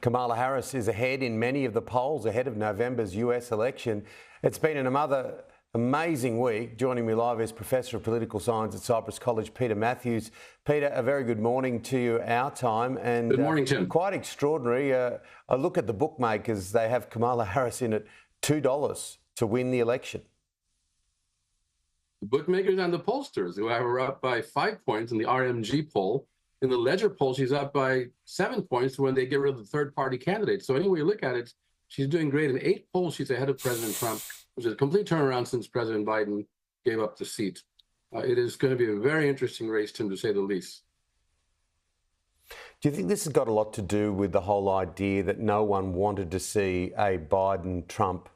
Kamala Harris is ahead in many of the polls, ahead of November's US election. It's been another amazing week. Joining me live is Professor of Political Science at Cyprus College, Peter Matthews. Peter, a very good morning to you, our time. And good morning, Tim. Quite extraordinary. I look at the bookmakers, they have Kamala Harris in at $2 to win the election. The bookmakers and the pollsters, who have her up by 5 points in the RMG poll. In the Ledger poll, she's up by 7 points when they get rid of the third-party candidate. So anyway you look at it, she's doing great. In 8 polls, she's ahead of President Trump, which is a complete turnaround since President Biden gave up the seat. It is going to be a very interesting race, Tim, to say the least. Do you think this has got a lot to do with the whole idea that no one wanted to see a Biden-Trump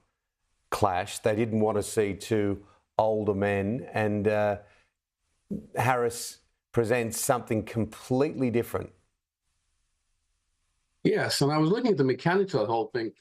clash? They didn't want to see two older men, and Harris presents something completely different. Yes, and I was looking at the mechanics of the whole thing.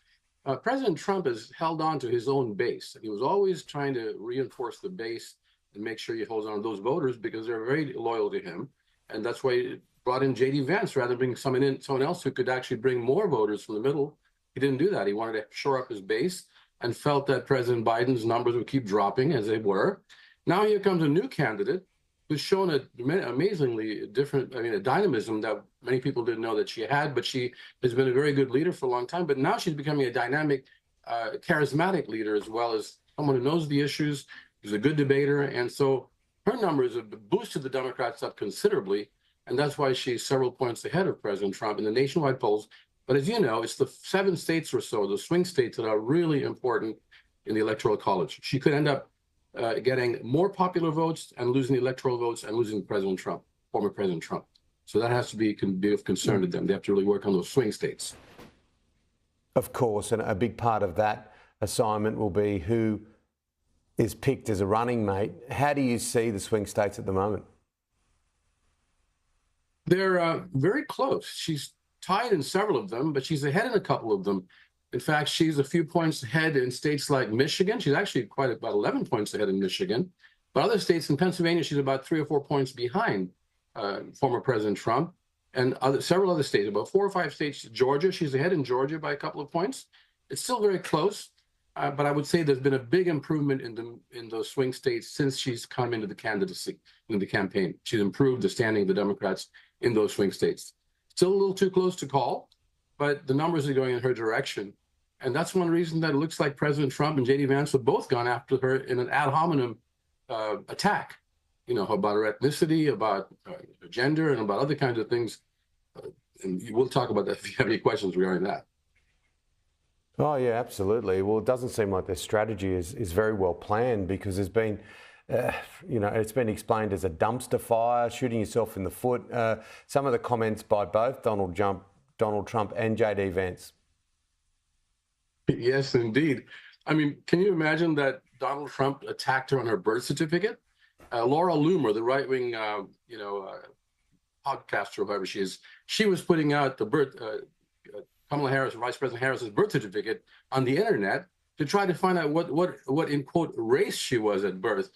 President Trump has held on to his own base. He was always trying to reinforce the base and make sure he holds on to those voters because they're very loyal to him. And that's why he brought in J.D. Vance rather than bring someone else who could actually bring more voters from the middle. He didn't do that. He wanted to shore up his base and felt that President Biden's numbers would keep dropping as they were. Now here comes a new candidate who's shown a amazingly different, a dynamism that many people didn't know that she had, but she has been a very good leader for a long time. But now she's becoming a dynamic, charismatic leader, as well as someone who knows the issues, who's a good debater. And so her numbers have boosted the Democrats up considerably. And that's why she's several points ahead of President Trump in the nationwide polls. But as you know, it's the 7 states or so, the swing states, that are really important in the Electoral College. She could end up getting more popular votes and losing the electoral votes and losing President Trump, former President Trump. So that has to be of concern to them. They have to really work on those swing states. Of course, and a big part of that assignment will be who is picked as a running mate. How do you see the swing states at the moment? They're very close. She's tied in several of them, but she's ahead in a couple of them. In fact, she's a few points ahead in states like Michigan. She's actually about 11 points ahead in Michigan. But other states, in Pennsylvania, she's about 3 or 4 points behind former President Trump. And several other states, about 4 or 5 states. Georgia, she's ahead in Georgia by a couple of points. It's still very close, but I would say there's been a big improvement in those swing states since she's come into the candidacy, into the campaign. She's improved the standing of the Democrats in those swing states. Still a little too close to call, but the numbers are going in her direction. And that's one reason that it looks like President Trump and J.D. Vance have both gone after her in an ad hominem attack, about her ethnicity, about her gender, and about other kinds of things. And we'll talk about that if you have any questions regarding that. Oh, yeah, absolutely. Well, it doesn't seem like their strategy is very well planned, because there's been, it's been explained as a dumpster fire, shooting yourself in the foot. Some of the comments by both Donald Trump and J.D. Vance. Yes, indeed. Can you imagine that Donald Trump attacked her on her birth certificate? Laura Loomer, the right-wing, podcaster, whoever she is, she was putting out the Kamala Harris, Vice President Harris's birth certificate on the internet to try to find out what in quote race she was at birth.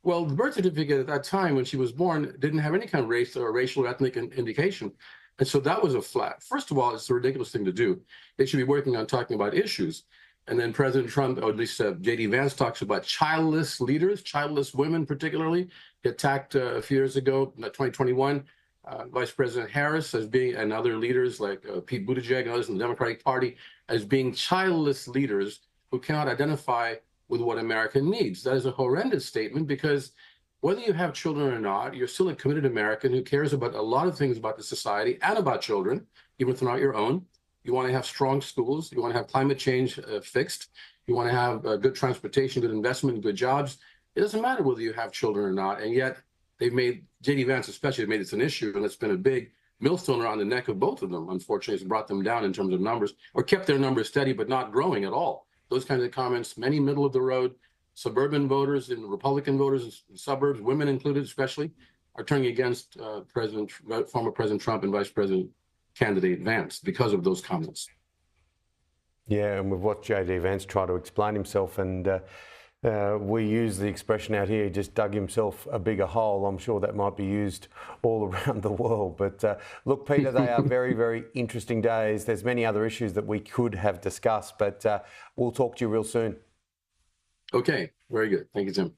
Well, the birth certificate at that time when she was born didn't have any kind of race or racial or ethnic indication. And so that was a flat. First of all, it's a ridiculous thing to do. They should be working on talking about issues. And then President Trump, or at least J.D. Vance, talks about childless leaders, childless women particularly. He attacked a few years ago, 2021, Vice President Harris as being, and other leaders like Pete Buttigieg and others in the Democratic Party, as being childless leaders who cannot identify with what America needs. That is a horrendous statement, because whether you have children or not, you're still a committed American who cares about a lot of things about the society and about children, even if they're not your own. You want to have strong schools. You want to have climate change fixed. You want to have good transportation, good investment, good jobs. It doesn't matter whether you have children or not. And yet they've made, J.D. Vance especially, made this an issue, and it's been a big millstone around the neck of both of them. Unfortunately, it's brought them down in terms of numbers, or kept their numbers steady but not growing at all. Those kinds of comments, many middle of the road, suburban voters and Republican voters in suburbs, women included especially, are turning against former President Trump and Vice President candidate Vance because of those comments. Yeah, and we've watched J.D. Vance try to explain himself, and We use the expression out here, he just dug himself a bigger hole. I'm sure that might be used all around the world. But look, Peter, they are very, very interesting days. There's many other issues that we could have discussed, but we'll talk to you real soon. Okay, very good. Thank you, Tim.